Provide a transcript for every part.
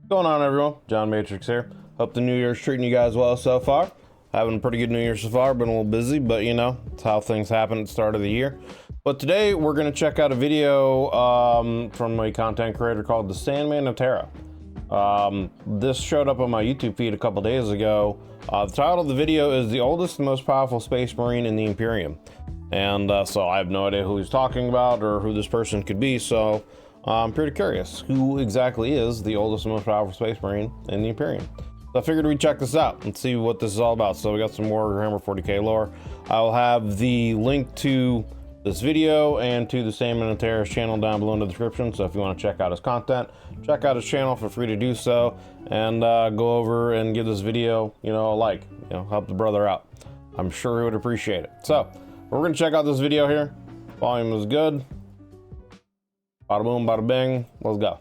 What's going on, everyone? John Matrix here. Hope the new year's treating you guys well so far. Having a pretty good new year so far. Been a little busy, but you know, it's how things happen at the start of the year. But today we're going to check out a video from a content creator called the Sandman of Terra. This showed up on my YouTube feed a couple days ago. The title of the video is "The Oldest and Most Powerful Space Marine in the Imperium." And so I have no idea who he's talking about or who this person could be, so I'm pretty curious who exactly is the oldest and most powerful space marine in the Imperium. So I figured we'd check this out and see what this is all about. So we got some Warhammer 40K lore. I'll have the link to this video and to the Sandman of Terra's channel down below in the description. So if you want to check out his content, check out his channel, feel free to do so, and go over and give this video, you know, a like, you know, help the brother out. I'm sure he would appreciate it. So we're gonna check out this video here. Volume is good. Bada boom, bada bing, let's go.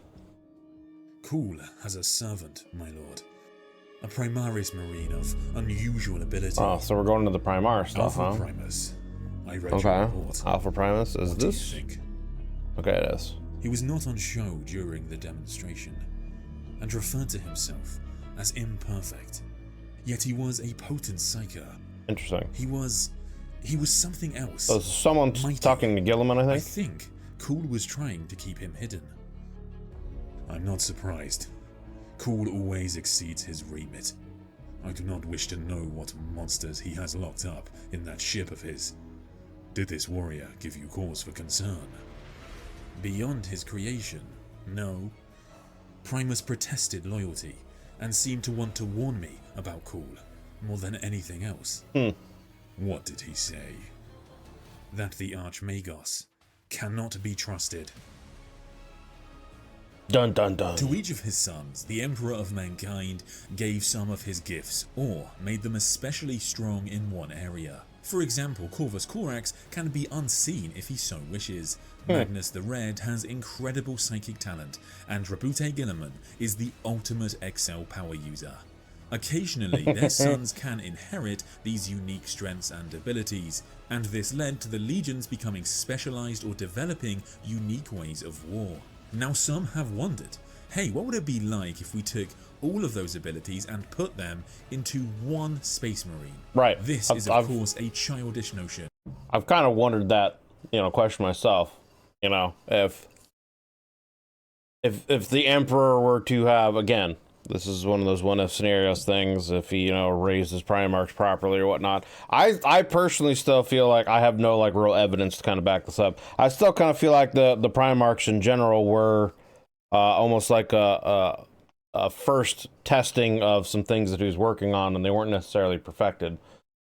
Cawl has a servant, my lord. A Primaris marine of unusual ability. Oh, so we're going to the Primaris stuff, Alpha huh? Primus. I read your report. Alpha Primus, is what this? Do you think? Okay, it is. He was not on show during the demonstration, and referred to himself as imperfect. Yet he was a potent psyker. Interesting. He was something else. So someone's talking to Gilliman, I I think? think Cawl was trying to keep him hidden. I'm not surprised. Cawl always exceeds his remit. I do not wish to know what monsters he has locked up in that ship of his. Did this warrior give you cause for concern? Beyond his creation, no. Primus protested loyalty and seemed to want to warn me about Cawl more than anything else. What did he say? That the Archmagos cannot be trusted. Dun dun dun. To each of his sons, the Emperor of Mankind gave some of his gifts, or made them especially strong in one area. For example, Corvus Corax can be unseen if he so wishes. Magnus the Red has incredible psychic talent, and Rabute Gilliman is the ultimate Excel power user. Occasionally, their sons can inherit these unique strengths and abilities, and this led to the legions becoming specialized or developing unique ways of war. Now some have wondered, hey, what would it be like if we took all of those abilities and put them into one space marine? Right. This is of course a childish notion. I've kind of wondered that, you know, question myself, you know, if the Emperor were to have, again, this is one of those what-if scenarios things, if he, you know, raised his Primarchs properly or whatnot. I personally still feel like I have no, like, real evidence to kind of back this up. I still kind of feel like the Primarchs in general were almost like a first testing of some things that he was working on, and they weren't necessarily perfected.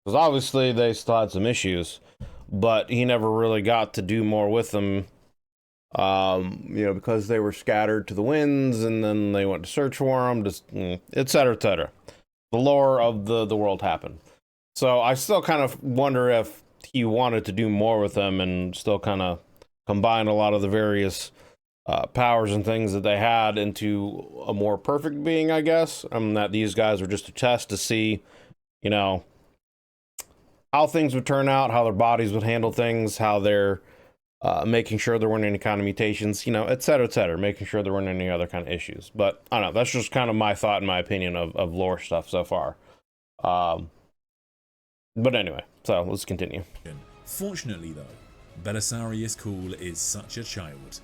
Because obviously they still had some issues, but he never really got to do more with them. You know, because they were scattered to the winds, and then they went to search for them, just etc., etc. The lore of the world happened. So I still kind of wonder if he wanted to do more with them and still kind of combine a lot of the various powers and things that they had into a more perfect being, I guess. That these guys were just a test to see, you know, how things would turn out, how their bodies would handle things, how they're making sure there weren't any kind of mutations, you know, etc., making sure there weren't any other kind of issues. But I don't know, that's just kind of my thought and my opinion of lore stuff so far. But anyway, so let's continue. Fortunately though, Belisarius Cawl is such a child.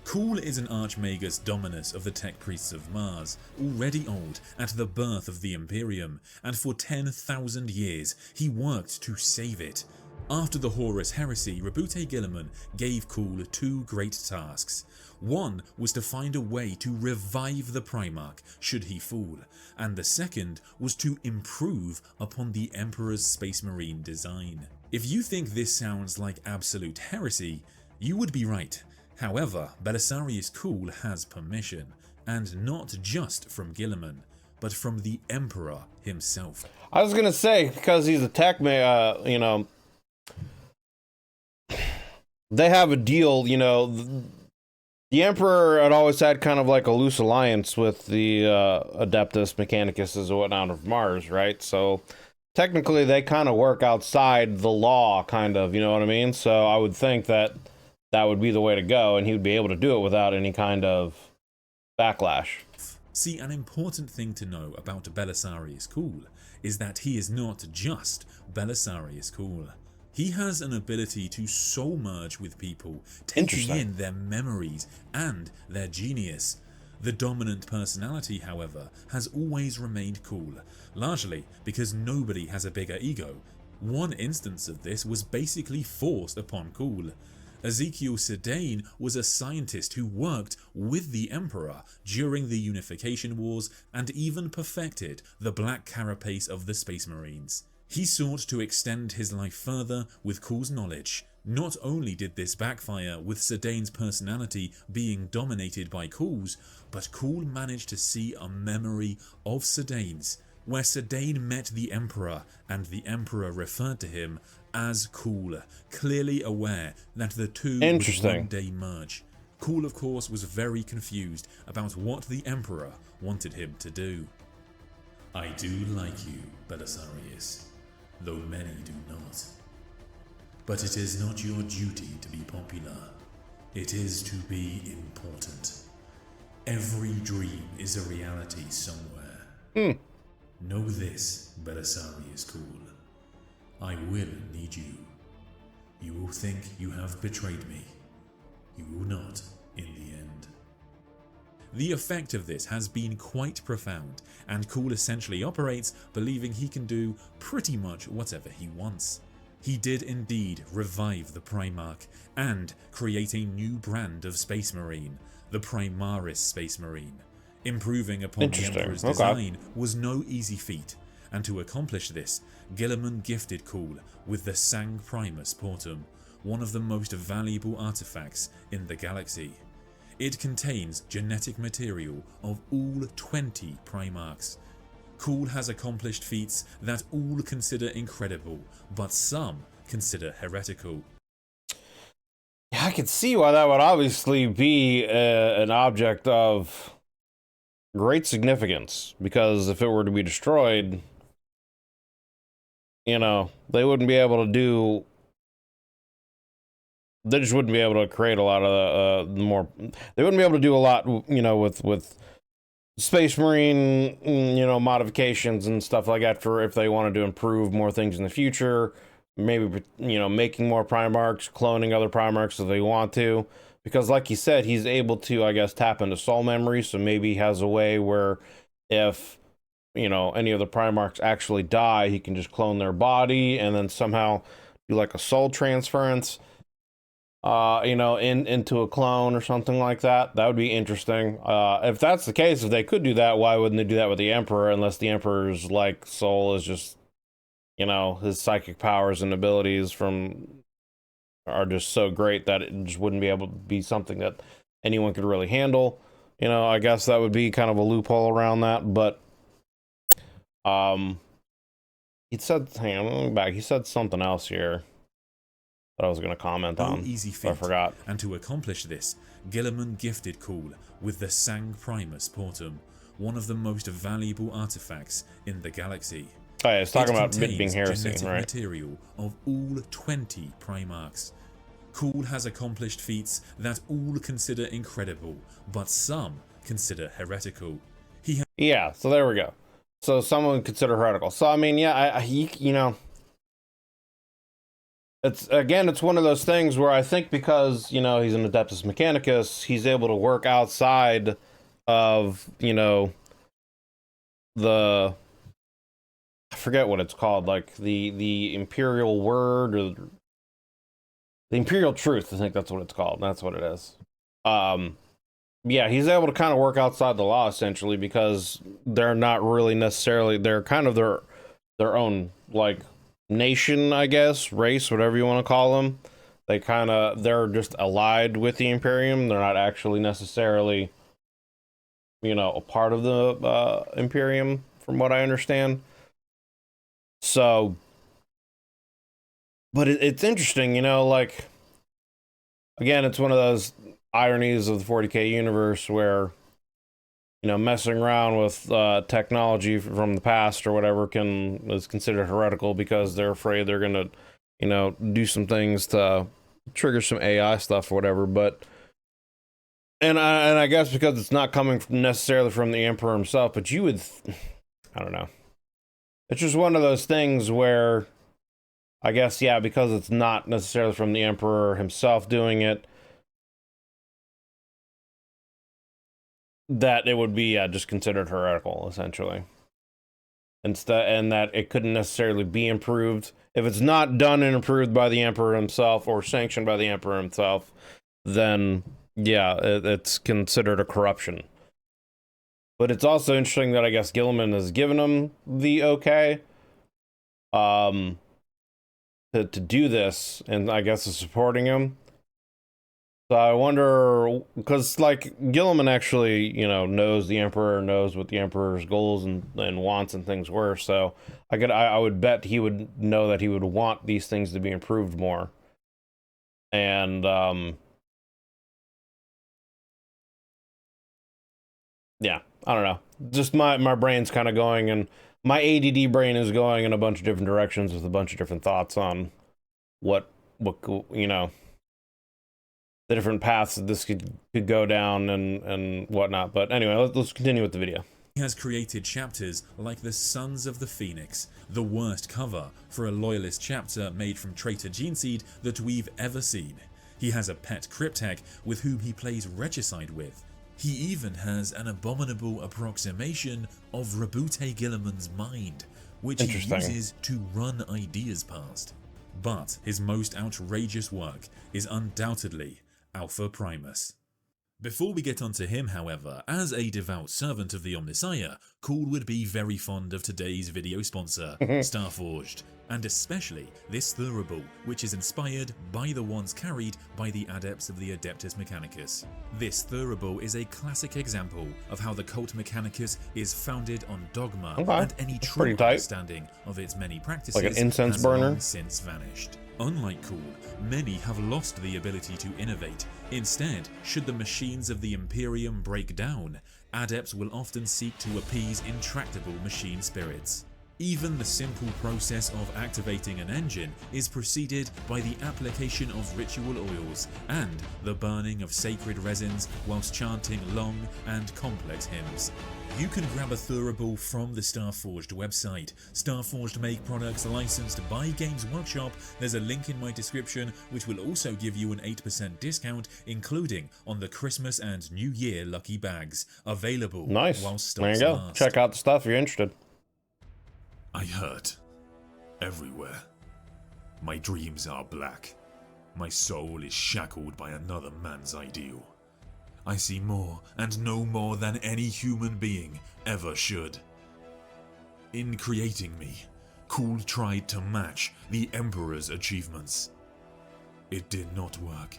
Cawl is an Archmagus Dominus of the Tech Priests of Mars, already old at the birth of the Imperium, and for 10,000 years he worked to save it. After the Horus Heresy, Rabute Gilliman gave Cawl two great tasks. One was to find a way to revive the Primarch should he fall, and the second was to improve upon the Emperor's Space Marine design. If you think this sounds like absolute heresy, you would be right. However, Belisarius Cawl has permission, and not just from Gilliman, but from the Emperor himself. I was gonna say, because he's a tech you know, they have a deal, you know. The Emperor had always had kind of like a loose alliance with the Adeptus Mechanicus and whatnot of Mars, right? So technically they kind of work outside the law, kind of, you know what I mean? So I would think that that would be the way to go, and he would be able to do it without any kind of backlash. See, an important thing to know about Belisarius Cawl is that he is not just Belisarius Cawl. He has an ability to soul merge with people, taking in their memories and their genius. The dominant personality, however, has always remained Cawl, largely because nobody has a bigger ego. One instance of this was basically forced upon Cawl. Ezekiel Sedaine was a scientist who worked with the Emperor during the Unification Wars and even perfected the black carapace of the Space Marines. He sought to extend his life further with Cawl's knowledge. Not only did this backfire with Sedaine's personality being dominated by Cawl's, but Cawl managed to see a memory of Sedaine's, where Sedaine met the Emperor and the Emperor referred to him as Cawl, clearly aware that the two would one day merge. Cawl, of course, was very confused about what the Emperor wanted him to do. I do like you, Belisarius, though many do not. But it is not your duty to be popular. It is to be important. Every dream is a reality somewhere. Know this, Belisarius Cawl. I will need you. You will think you have betrayed me. You will not in the end. The effect of this has been quite profound, and Cawl essentially operates believing he can do pretty much whatever he wants. He did indeed revive the Primarch and create a new brand of Space Marine, the Primaris Space Marine. Improving upon the Emperor's design was no easy feat, and to accomplish this, Guilliman gifted Cawl with the Sang Primus Portum, one of the most valuable artifacts in the galaxy. It contains genetic material of all 20 Primarchs. Cawl has accomplished feats that all consider incredible, but some consider heretical. Yeah, I can see why that would obviously be an object of great significance, because if it were to be destroyed, you know, they wouldn't be able to do, they just wouldn't be able to create a lot of more, they wouldn't be able to do a lot, you know, with Space Marine, you know, modifications and stuff like that, for if they wanted to improve more things in the future, maybe, you know, making more Primarchs, cloning other Primarchs if they want to, because like you said, he's able to, I guess, tap into soul memory, so maybe he has a way where if, you know, any of the Primarchs actually die, he can just clone their body and then somehow do like a soul transference, you know, into a clone or something like that. That would be interesting. If that's the case, if they could do that, why wouldn't they do that with the Emperor, unless the Emperor's like soul is just, you know, his psychic powers and abilities are just so great that it just wouldn't be able to be something that anyone could really handle. You know, I guess that would be kind of a loophole around that, but he said, hang on, let me back. He said something else here that I was going to comment on. Easy feat. I forgot. And to accomplish this, Guilliman gifted Cawl with the Sang Primus Portum, one of the most valuable artifacts in the galaxy. Oh, yeah, it's talking about it being heresy, genetic right? material of all 20 Primarchs. Cawl has accomplished feats that all consider incredible, but some consider heretical. Yeah, so there we go. So someone would consider heretical. So I mean, yeah, you know, it's one of those things where I think because, you know, he's an Adeptus Mechanicus, he's able to work outside of, you know, I forget what it's called, like the Imperial Word or the Imperial Truth. I think that's what it's called. That's what it is. Yeah, he's able to kind of work outside the law essentially, because they're not really necessarily, they're kind of their own like nation, I guess, race, whatever you want to call them. They're just allied with the Imperium. They're not actually necessarily, you know, a part of the Imperium, from what I understand. So, but it's interesting, you know, like, again, it's one of those ironies of the 40K universe where, you know, messing around with technology from the past or whatever is considered heretical because they're afraid they're gonna, you know, do some things to trigger some AI stuff or whatever. But I guess because it's not coming necessarily from the Emperor himself, but you would, I don't know. It's just one of those things where, I guess, yeah, because it's not necessarily from the Emperor himself doing it, that it would be just considered heretical, essentially. Instead, and that it couldn't necessarily be improved. If it's not done and improved by the Emperor himself or sanctioned by the Emperor himself, then, yeah, it's considered a corruption. But it's also interesting that I guess Guilliman has given him the okay to do this, and I guess is supporting him. So I wonder, because like Guilliman actually, you know, knows the Emperor, knows what the Emperor's goals and wants and things were. So I would bet he would know that he would want these things to be improved more. And yeah, I don't know. Just my brain's kind of going, and my ADD brain is going in a bunch of different directions with a bunch of different thoughts on what you know, the different paths that this could go down and whatnot. But anyway, let's continue with the video. He has created chapters like the Sons of the Phoenix, the worst cover for a loyalist chapter made from traitor Geneseed that we've ever seen. He has a pet Cryptek with whom he plays regicide with. He even has an abominable approximation of Rabute Guilliman's mind, which he uses to run ideas past. But his most outrageous work is undoubtedly Alpha Primus. Before we get onto him, however, as a devout servant of the Omnissiah, Cawl would be very fond of today's video sponsor, Starforged, and especially this Thurible, which is inspired by the ones carried by the adepts of the Adeptus Mechanicus. This Thurible is a classic example of how the cult Mechanicus is founded on dogma, and any true understanding of its many practices like an incense burner long since vanished. Unlike Cawl, many have lost the ability to innovate. Instead, should the machines of the Imperium break down, adepts will often seek to appease intractable machine spirits. Even the simple process of activating an engine is preceded by the application of ritual oils and the burning of sacred resins whilst chanting long and complex hymns. You can grab a Thurible from the Starforged website. Starforged make products licensed by Games Workshop. There's a link in my description which will also give you an 8% discount, including on the Christmas and New Year lucky bags. Available while stocks there you go. last. Check out the stuff if you're interested. I hurt. Everywhere. My dreams are black. My soul is shackled by another man's ideal. I see more and know more than any human being ever should. In creating me, Cawl tried to match the Emperor's achievements. It did not work.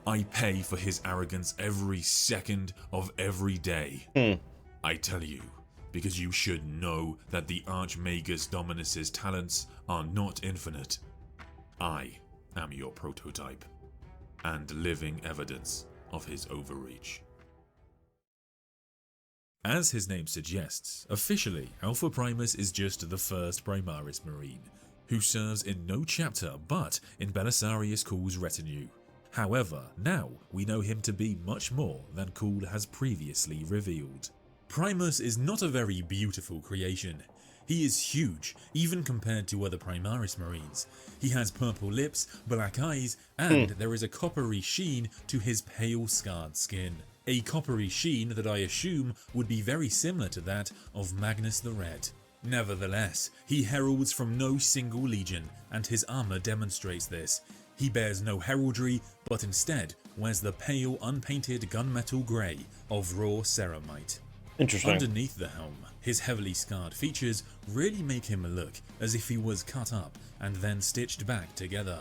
I pay for his arrogance every second of every day. I tell you, because you should know that the Archmagus Dominus's talents are not infinite. I am your prototype, and living evidence of his overreach. As his name suggests, officially Alpha Primus is just the first Primaris Marine, who serves in no chapter but in Belisarius Cawl's retinue. However, now we know him to be much more than Cawl has previously revealed. Primus is not a very beautiful creation. He is huge, even compared to other Primaris Marines. He has purple lips, black eyes, and there is a coppery sheen to his pale, scarred skin. A coppery sheen that I assume would be very similar to that of Magnus the Red. Nevertheless, he heralds from no single legion, and his armor demonstrates this. He bears no heraldry, but instead wears the pale, unpainted gunmetal grey of raw ceramite. Interesting. Underneath the helm, his heavily scarred features really make him look as if he was cut up and then stitched back together.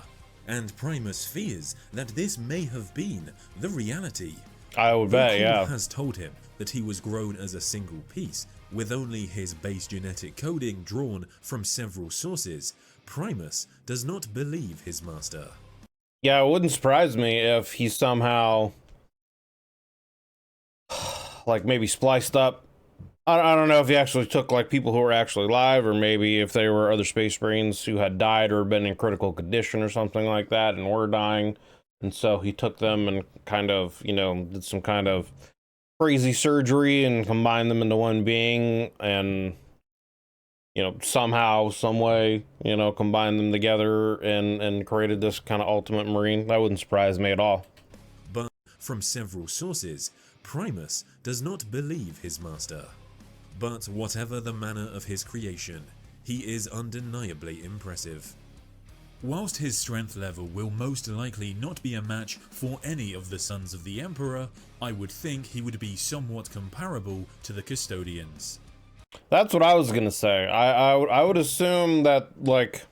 And Primus fears that this may have been the reality. I would bet, yeah. Cawl has told him that he was grown as a single piece, with only his base genetic coding drawn from several sources. Primus does not believe his master. Yeah, it wouldn't surprise me if he somehow, like, maybe spliced up. I don't know if he actually took, like, people who were actually alive, or maybe if they were other Space Marines who had died or been in critical condition or something like that and were dying. and so he took them and kind of, did some kind of crazy surgery and combined them into one being, and somehow, some way, combined them together and created this kind of ultimate marine. That wouldn't surprise me at all. But from several sources, Primus does not believe his master. But whatever the manner of his creation, he is undeniably impressive. Whilst his strength level will most likely not be a match for any of the sons of the Emperor, I would think he would be somewhat comparable to the Custodians. That's what I was gonna say. I would assume that, like,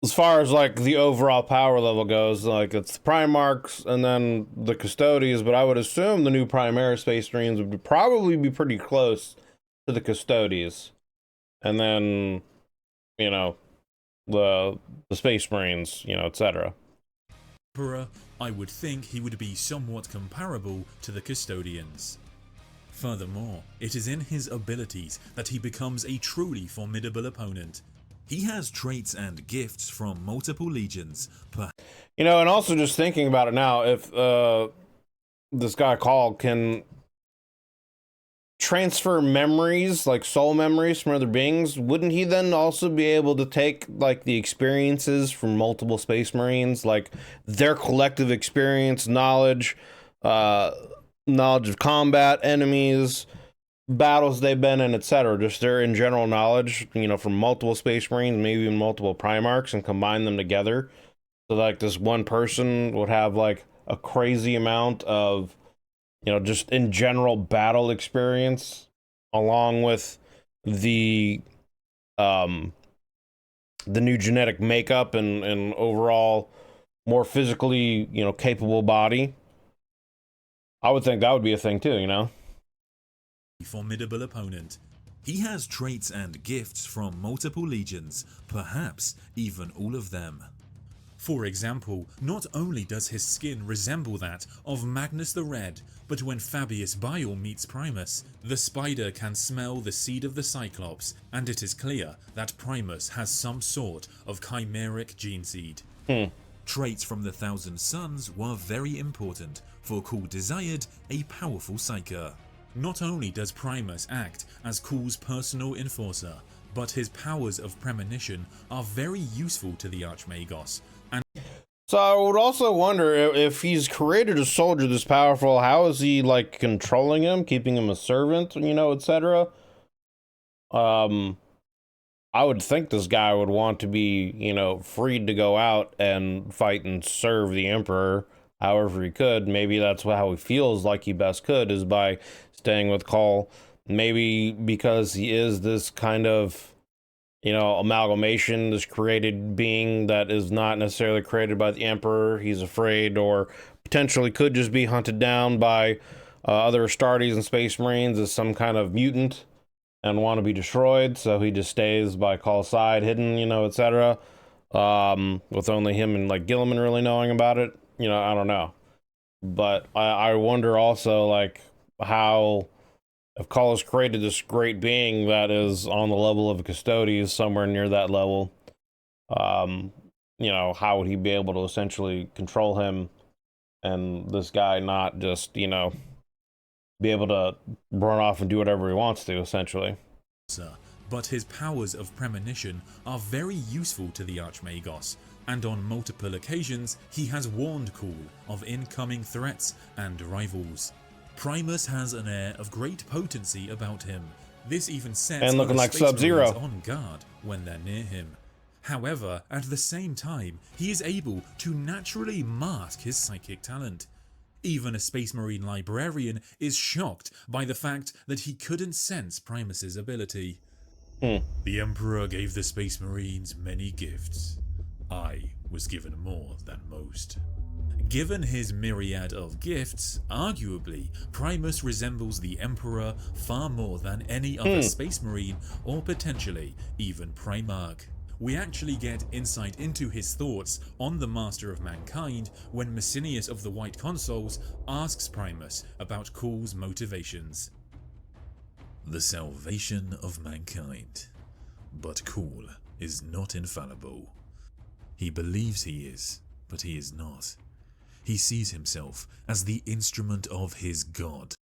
as far as like the overall power level goes, like it's the Primarchs and then the Custodians, but I would assume the new Primaris Space Marines would probably be pretty close to the Custodians, and then the Space Marines, etc. Emperor, I would think he would be somewhat comparable to the Custodians. Furthermore, it is in his abilities that he becomes a truly formidable opponent. He has traits and gifts from multiple legions. And also just thinking about it now, if this guy Cawl can transfer memories, like soul memories from other beings, wouldn't he then also be able to take like the experiences from multiple Space Marines, like their collective experience, knowledge of combat, enemies, battles they've been in, etc., just their in general knowledge, from multiple Space Marines, maybe even multiple Primarchs, and combine them together, so like this one person would have like a crazy amount of just in general battle experience, along with the new genetic makeup and overall more physically capable body. I would think that would be a thing too, Formidable opponent. He has traits and gifts from multiple legions, perhaps even all of them. For example, not only does his skin resemble that of Magnus the Red, but when Fabius Bile meets Primus, the spider can smell the seed of the Cyclops, and it is clear that Primus has some sort of chimeric gene seed. Traits from the Thousand Sons were very important, for Cawl desired a powerful psyker. Not only does Primus act as Cawl's personal enforcer, but his powers of premonition are very useful to the Archmagos. And so I would also wonder, if he's created a soldier this powerful, how is he like controlling him, keeping him a servant, etc. I would think this guy would want to be, freed to go out and fight and serve the Emperor however he could. Maybe that's how he feels like he best could, is by staying with Cawl. Maybe because he is this kind of, amalgamation, this created being that is not necessarily created by the Emperor. He's afraid, or potentially could just be hunted down by other Astartes and Space Marines as some kind of mutant and want to be destroyed, so he just stays by Cawl's side, hidden, etc. With only him and like Guilliman really knowing about it. I don't know. But I wonder also, like, how, if Cawl has created this great being that is on the level of a Custodes, somewhere near that level, how would he be able to essentially control him, and this guy not just, be able to run off and do whatever he wants to, essentially. But his powers of premonition are very useful to the Archmagos, and on multiple occasions he has warned Cawl of incoming threats and rivals. Primus has an air of great potency about him. This even sets and looking like Space Sub-Zero Marines on guard when they're near him. However, at the same time, he is able to naturally mask his psychic talent. Even a Space Marine librarian is shocked by the fact that he couldn't sense Primus's ability. The Emperor gave the Space Marines many gifts. I was given more than most. Given his myriad of gifts, arguably, Primus resembles the Emperor far more than any other Space Marine, or potentially even Primarch. We actually get insight into his thoughts on the Master of Mankind when Messinius of the White Consuls asks Primus about Cawl's motivations. The salvation of mankind. But Cawl is not infallible. He believes he is, But he is not. He sees himself as the instrument of his god.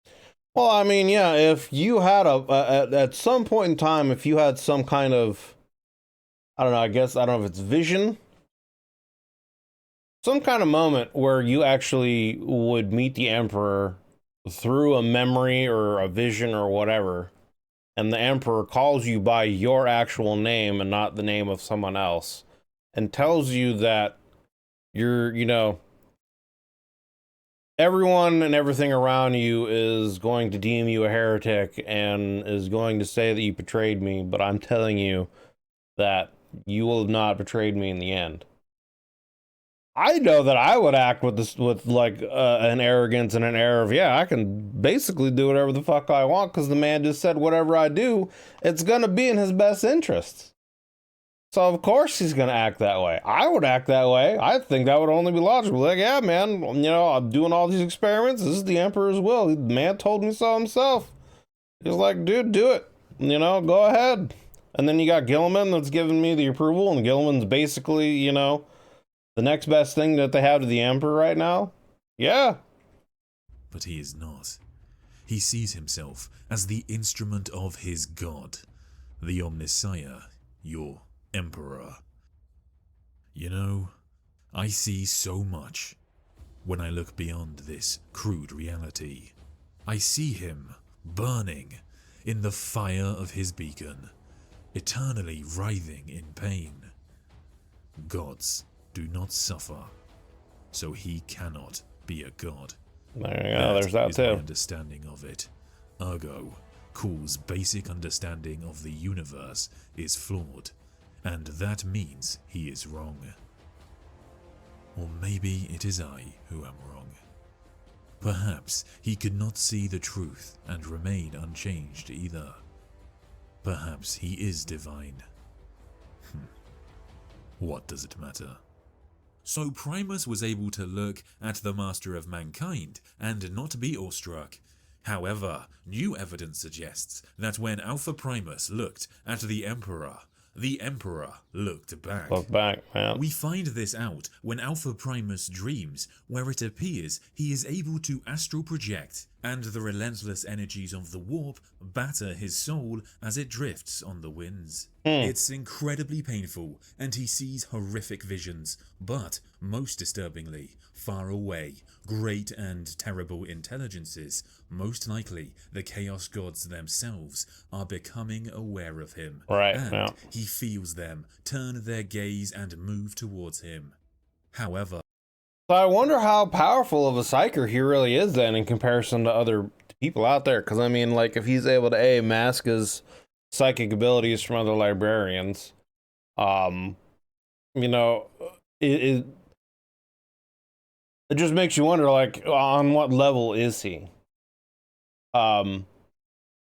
Well, I mean, yeah, if you had at some point in time, if you had some kind of, I don't know, I guess, I don't know if it's vision, some kind of moment where you actually would meet the Emperor through a memory or a vision or whatever, and the Emperor calls you by your actual name and not the name of someone else, and tells you that you're, you know, everyone and everything around you is going to deem you a heretic and is going to say that you betrayed me, but I'm telling you that you will have not betrayed me in the end. I know that I would act with this, with like an arrogance and an air of, yeah, I can basically do whatever the fuck I want because the man just said whatever I do, it's gonna be in his best interests. So of course he's gonna act that way. I would act that way. I think that would only be logical. Like, yeah, man, you know, I'm doing all these experiments. This is the Emperor's will. The man told me so himself. He's like, dude, do it. You know, go ahead. And then you got Gilliman that's giving me the approval, and Gilliman's basically, you know, the next best thing that they have to the Emperor right now? Yeah. But he is not. He sees himself as the instrument of his god, the Omniscire, your Emperor. You know, I see so much when I look beyond this crude reality. I see him burning in the fire of his beacon, eternally writhing in pain. Gods do not suffer, so he cannot be a god. There you go, there's that is too. my understanding of it. Ergo, Cawl's basic understanding of the universe is flawed, and that means he is wrong. Or maybe it is I who am wrong. Perhaps he could not see the truth and remain unchanged either. Perhaps he is divine. What does it matter? So Primus was able to look at the Master of Mankind and not be awestruck. However, new evidence suggests that when Alpha Primus looked at the Emperor looked back. Look back, man. We find this out when Alpha Primus dreams, where it appears he is able to astral project, and the relentless energies of the warp batter his soul as it drifts on the winds. It's incredibly painful, and he sees horrific visions, but most disturbingly, far away, great and terrible intelligences, most likely the Chaos Gods themselves, are becoming aware of him. Right, and yeah. he feels them turn their gaze and move towards him. However, So I wonder how powerful of a psyker he really is then in comparison to other people out there. Because I mean, like, if he's able to mask his psychic abilities from other librarians, you know, it just makes you wonder, like, on what level is he?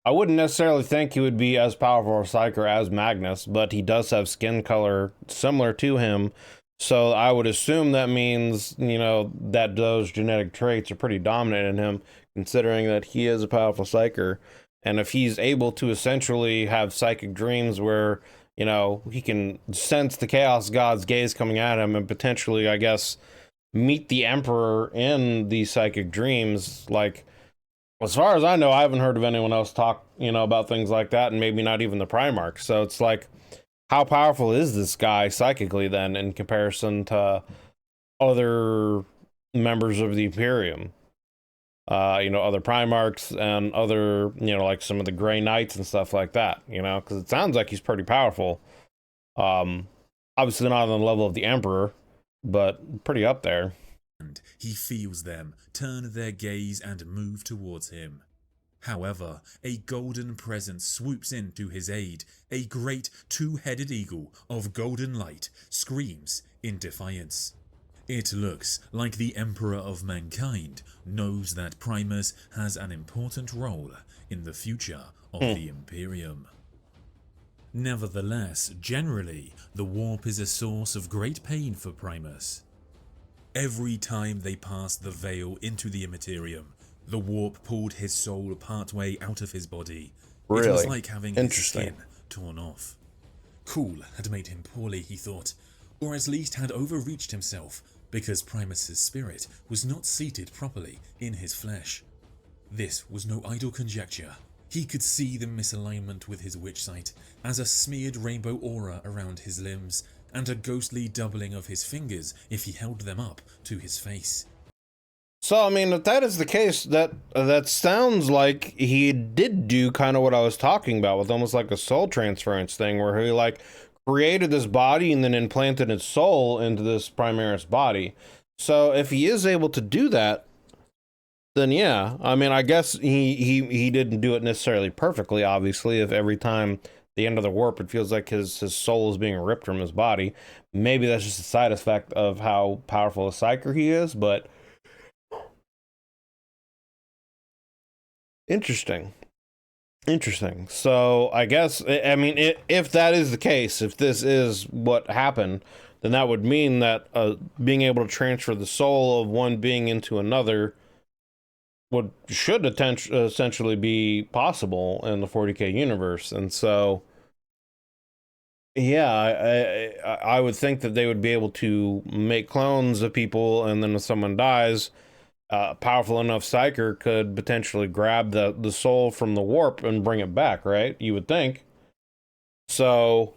I wouldn't necessarily think he would be as powerful a psyker as Magnus, but he does have skin color similar to him. So I would assume that means, you know, that those genetic traits are pretty dominant in him, considering that he is a powerful psyker. And if he's able to essentially have psychic dreams where, you know, he can sense the Chaos God's gaze coming at him and potentially, I guess, meet the Emperor in these psychic dreams, like, as far as I know, I haven't heard of anyone else talk, you know, about things like that, and maybe not even the Primarch. So it's like, how powerful is this guy psychically then in comparison to other members of the Imperium? You know, other Primarchs and other, you know, like some of the Grey Knights and stuff like that, you know, because it sounds like he's pretty powerful. Obviously not on the level of the Emperor, but pretty up there. and he feels them turn their gaze and move towards him. However, a golden presence swoops in to his aid. A great two-headed eagle of golden light screams in defiance. It looks like the Emperor of Mankind knows that Primus has an important role in the future of the Imperium. Nevertheless, generally, the warp is a source of great pain for Primus. Every time they passed the veil into the Imperium, the warp pulled his soul partway out of his body. Really? It was like having his Interesting. skin torn off. Cawl had made him poorly, he thought, or at least had overreached himself, because Primus's spirit was not seated properly in his flesh. This was no idle conjecture. He could see the misalignment with his witch sight as a smeared rainbow aura around his limbs and a ghostly doubling of his fingers if he held them up to his face. So, I mean, if that is the case, that sounds like he did do kind of what I was talking about with almost like a soul transference thing where he like created this body and then implanted his soul into this Primaris body. So if he is able to do that, then yeah, I mean, I guess he didn't do it necessarily perfectly, obviously, if every time the end of the warp, it feels like his soul is being ripped from his body. Maybe that's just a side effect of how powerful a psyker he is, but interesting. So I guess, I mean, if that is the case, if this is what happened, then that would mean that being able to transfer the soul of one being into another should essentially be possible in the 40K universe. And so, yeah, I would think that they would be able to make clones of people, and then if someone dies, powerful enough psyker could potentially grab the soul from the warp and bring it back, right? You would think. So,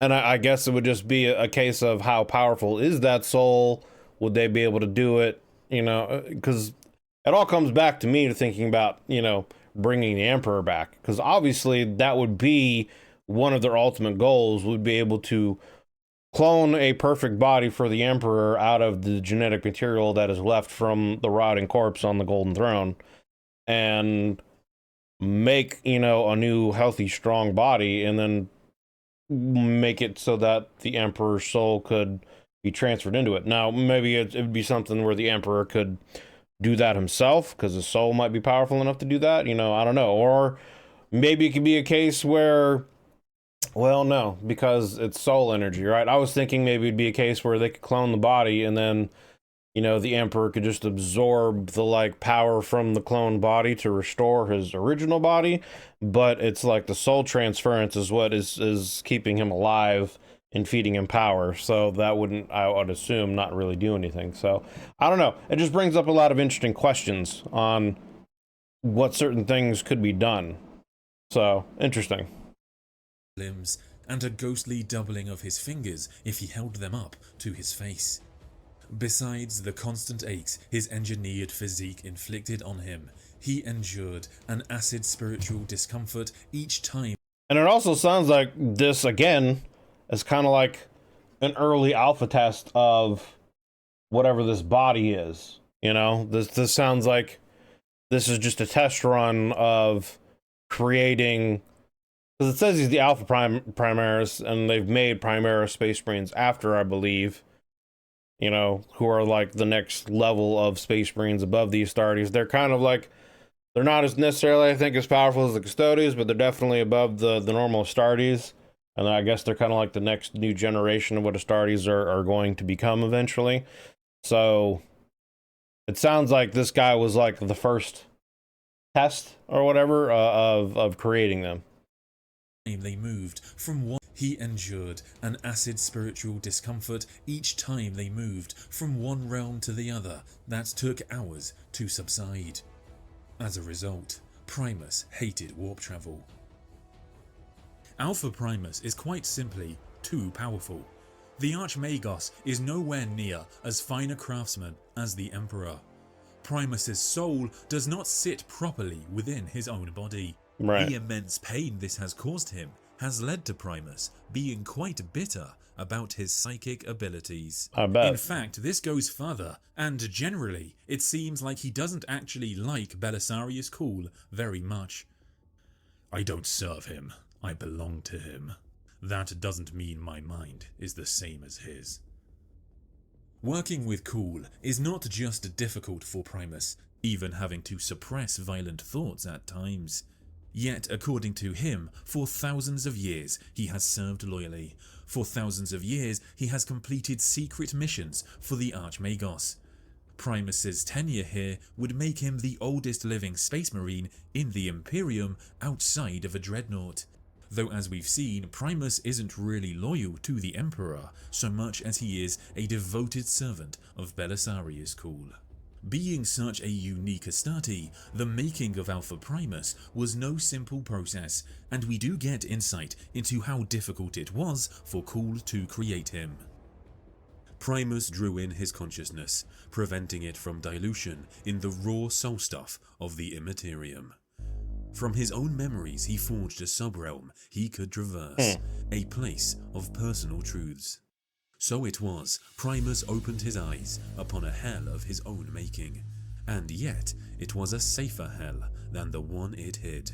and I guess it would just be a case of how powerful is that soul? Would they be able to do it? You know, because it all comes back to me to thinking about, you know, bringing the Emperor back. Because obviously that would be one of their ultimate goals, would be able to clone a perfect body for the Emperor out of the genetic material that is left from the rotting corpse on the Golden Throne, and make, you know, a new healthy strong body, and then make it so that the Emperor's soul could be transferred into it. Now maybe it would be something where the Emperor could do that himself because his soul might be powerful enough to do that, you know, I don't know. Or maybe it could be a case where, well, no, because it's soul energy, right? I was thinking maybe it'd be a case where they could clone the body, and then, you know, the Emperor could just absorb the like power from the cloned body to restore his original body. But it's like the soul transference is what is keeping him alive and feeding him power. So that wouldn't, I would assume, not really do anything. So I don't know. It just brings up a lot of interesting questions on what certain things could be done. So interesting. Limbs and a ghostly doubling of his fingers if he held them up to his face. Besides the constant aches his engineered physique inflicted on him, he endured an acid spiritual discomfort each time. And it also sounds like this, again, is kind of like an early alpha test of whatever this body is. You know, this sounds like this is just a test run of creating, because it says he's the Alpha Primaris, and they've made Primaris Space Marines after, I believe, you know, who are like the next level of Space Marines above the Astartes. They're kind of like, they're not as necessarily, I think, as powerful as the Custodes, but they're definitely above the normal Astartes. And I guess they're kind of like the next new generation of what Astartes are going to become eventually. So it sounds like this guy was like the first test or whatever of creating them. They moved from one. He endured an acid spiritual discomfort each time they moved from one realm to the other that took hours to subside. As a result, Primus hated warp travel. Alpha Primus is quite simply too powerful. The Archmagos is nowhere near as fine a craftsman as the Emperor. Primus's soul does not sit properly within his own body. Right. The immense pain this has caused him has led to Primus being quite bitter about his psychic abilities. I bet. In fact, this goes further, and generally, it seems like he doesn't actually like Belisarius Cawl very much. I don't serve him, I belong to him. That doesn't mean my mind is the same as his. Working with Cawl is not just difficult for Primus, even having to suppress violent thoughts at times. Yet, according to him, for thousands of years he has served loyally. For thousands of years he has completed secret missions for the Archmagos. Primus's tenure here would make him the oldest living space marine in the Imperium outside of a dreadnought. though as we've seen, Primus isn't really loyal to the Emperor so much as he is a devoted servant of Belisarius Cawl. Being such a unique Astarte, the making of Alpha Primus was no simple process, and we do get insight into how difficult it was for Cawl to create him. Primus drew in his consciousness, preventing it from dilution in the raw soul stuff of the Imperium. From his own memories he forged a subrealm he could traverse, a place of personal truths. So it was, Primus opened his eyes upon a hell of his own making, and yet it was a safer hell than the one it hid.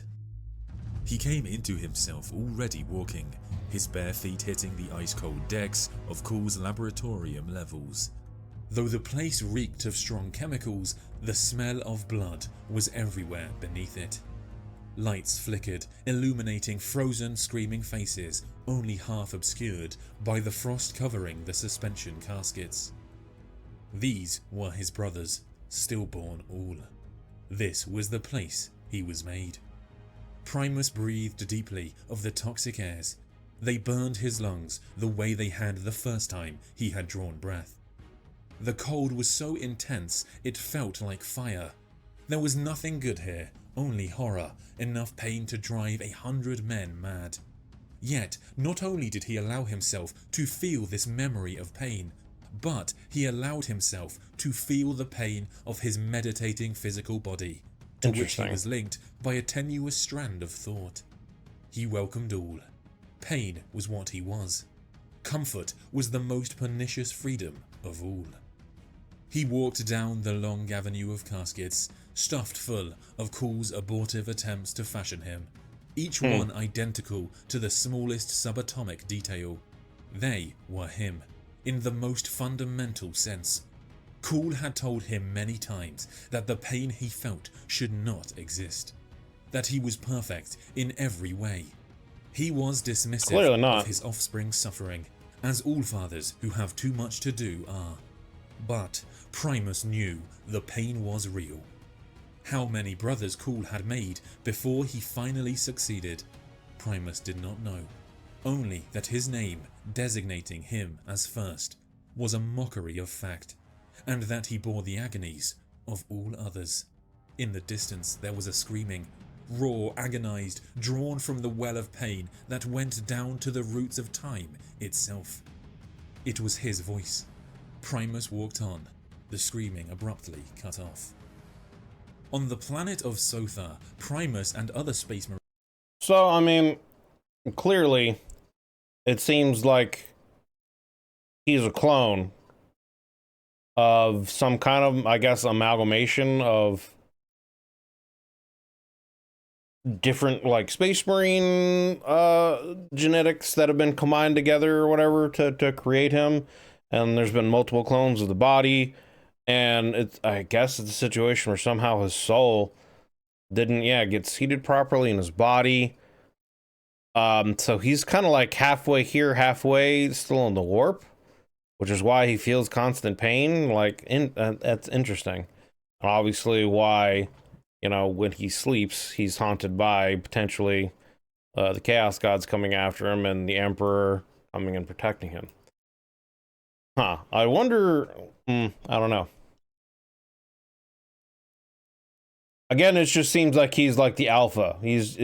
He came into himself already walking, his bare feet hitting the ice-cold decks of Cawl's laboratorium levels. Though the place reeked of strong chemicals, the smell of blood was everywhere beneath it. Lights flickered, illuminating frozen, screaming faces, only half obscured by the frost covering the suspension caskets. These were his brothers, stillborn all. This was the place he was made. Primus breathed deeply of the toxic airs. They burned his lungs the way they had the first time he had drawn breath. The cold was so intense it felt like fire. There was nothing good here, only horror, enough pain to drive 100 men mad. Yet, not only did he allow himself to feel this memory of pain, but he allowed himself to feel the pain of his meditating physical body, to which he was linked by a tenuous strand of thought. He welcomed all. Pain was what he was. Comfort was the most pernicious freedom of all. He walked down the long avenue of caskets, stuffed full of Cawl's abortive attempts to fashion him, each one identical to the smallest subatomic detail. They were him, in the most fundamental sense. Cawl had told him many times that the pain he felt should not exist, that he was perfect in every way. He was dismissive of his offspring's suffering, as all fathers who have too much to do are. But Primus knew the pain was real. How many brothers Cawl had made before he finally succeeded, Primus did not know. Only that his name, designating him as first, was a mockery of fact, and that he bore the agonies of all others. In the distance there was a screaming, raw, agonized, drawn from the well of pain that went down to the roots of time itself. It was his voice. Primus walked on, the screaming abruptly cut off. On the planet of Sotha, Primus and other space marines... So, I mean, clearly, it seems like he's a clone of some kind of, I guess, amalgamation of different, like, space marine genetics that have been combined together or whatever to create him. And there's been multiple clones of the body. And I guess it's a situation where somehow his soul didn't, get seated properly in his body. So he's kind of like halfway here, halfway still in the warp, which is why he feels constant pain. That's interesting. Obviously why, when he sleeps, he's haunted by potentially the Chaos Gods coming after him and the Emperor coming and protecting him. I wonder, I don't know. Again, it just seems like he's like the alpha. He's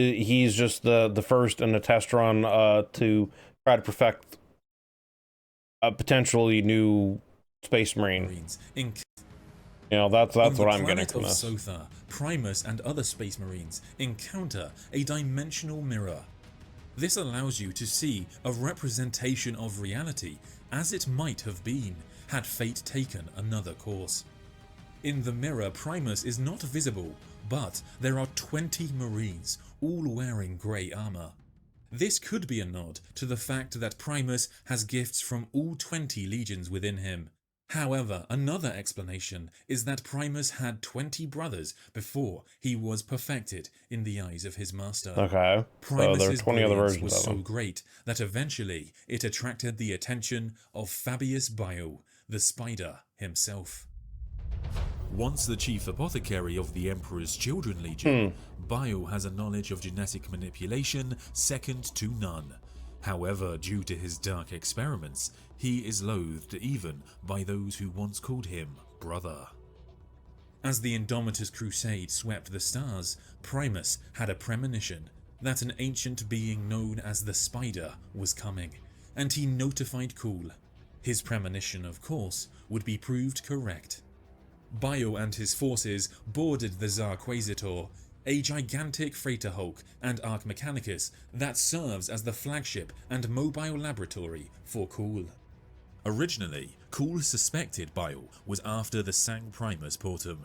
just the first in the test run to try to perfect a potentially new space marine. That's what I'm getting from this. Sotha, Primus and other space marines encounter a dimensional mirror. This allows you to see a representation of reality as it might have been had fate taken another course. In the mirror, Primus is not visible, but there are 20 marines, all wearing grey armour. This could be a nod to the fact that Primus has gifts from all 20 legions within him. However, another explanation is that Primus had 20 brothers before he was perfected in the eyes of his master. Okay, so there are 20 other versions was of him. so great that eventually it attracted the attention of Fabius Bile, the spider himself. Once the chief apothecary of the Emperor's Children Legion, Bile has a knowledge of genetic manipulation second to none. However, due to his dark experiments, he is loathed even by those who once called him brother. As the Indomitus Crusade swept the stars, Primus had a premonition that an ancient being known as the Spider was coming, and he notified Cawl. His premonition, of course, would be proved correct. Bile and his forces boarded the Zarquasitor, a gigantic freighter hulk and Arch Mechanicus that serves as the flagship and mobile laboratory for Cawl. Originally, Cawl suspected Bile was after the Sang Primus Portum.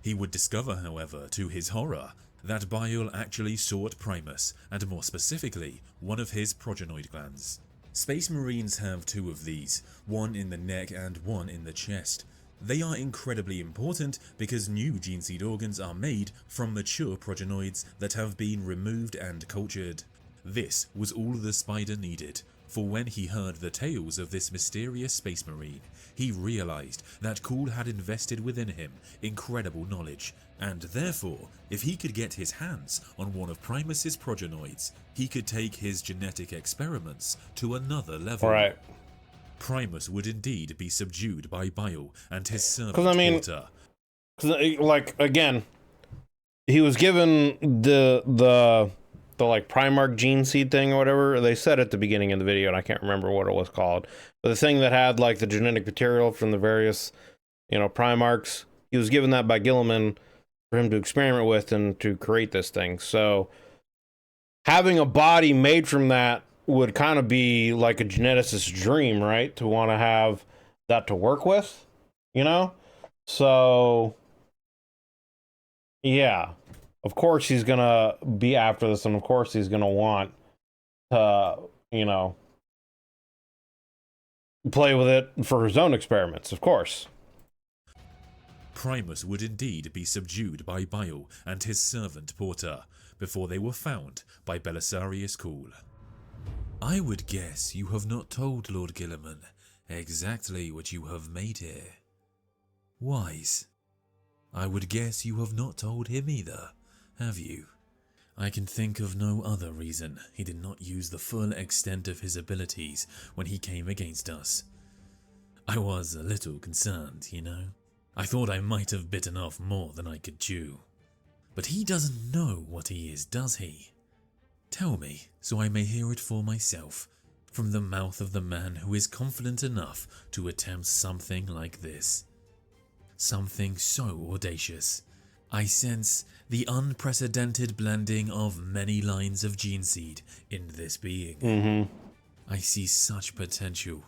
He would discover, however, to his horror, that Bile actually sought Primus, and more specifically, one of his progenoid glands. Space Marines have two of these, one in the neck and one in the chest. They are incredibly important because new gene seed organs are made from mature progenoids that have been removed and cultured. This was all the Spider needed, for when he heard the tales of this mysterious Space Marine, he realized that Cawl had invested within him incredible knowledge, and therefore, if he could get his hands on one of Primus's progenoids, he could take his genetic experiments to another level. Right. Primus would indeed be subdued by Bile and his servant Porter. Because, like, again, he was given the like Primarch gene seed thing or whatever. They said at the beginning of the video, and I can't remember what it was called, but the thing that had like the genetic material from the various, Primarchs. He was given that by Guilliman for him to experiment with and to create this thing. So having a body made from that would kind of be like a geneticist's dream, right? To want to have that to work with, So, yeah. Of course he's going to be after this, and of course he's going to want to, play with it for his own experiments, of course. Primus would indeed be subdued by Bile and his servant Porter before they were found by Belisarius Cawl. I would guess you have not told Lord Guilliman exactly what you have made here. Wise. I would guess you have not told him either, have you? I can think of no other reason he did not use the full extent of his abilities when he came against us. I was a little concerned, I thought I might have bitten off more than I could chew. But he doesn't know what he is, does he? Tell me, so I may hear it for myself, from the mouth of the man who is confident enough to attempt something like this. Something so audacious. I sense the unprecedented blending of many lines of gene seed in this being. I see such potential,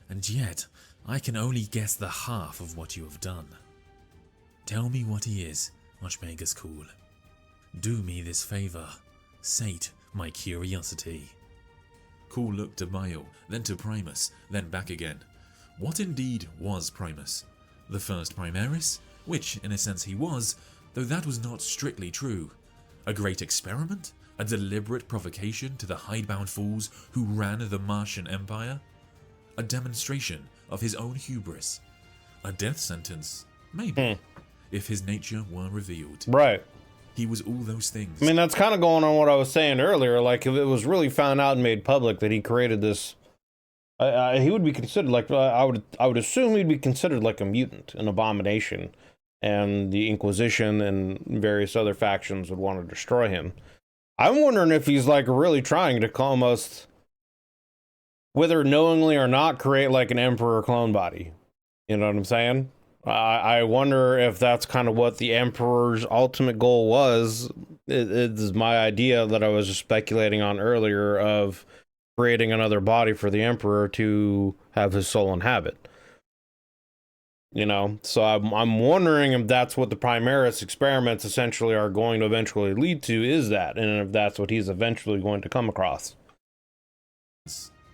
and yet I can only guess the half of what you have done. Tell me what he is, Archmagus Cawl. Do me this favor. Sate my curiosity. Cawl looked to Bile, then to Primus, then back again. What indeed was Primus? The first Primaris? Which, in a sense, he was, though that was not strictly true. A great experiment? A deliberate provocation to the hidebound fools who ran the Martian Empire? A demonstration of his own hubris? A death sentence? Maybe, if his nature were revealed. Right. He was all those things. I mean, that's kind of going on what I was saying earlier. Like, if it was really found out and made public that he created this, he would be considered like, I would assume he'd be considered like a mutant, an abomination, and the Inquisition and various other factions would want to destroy him. I'm wondering if he's like really trying to almost, whether knowingly or not, create like an Emperor clone body. You know what I'm saying? I wonder if that's kind of what the Emperor's ultimate goal was. It is my idea that I was just speculating on earlier of creating another body for the Emperor to have his soul inhabit. So I'm wondering if that's what the Primaris experiments essentially are going to eventually lead to, is that, and if that's what he's eventually going to come across.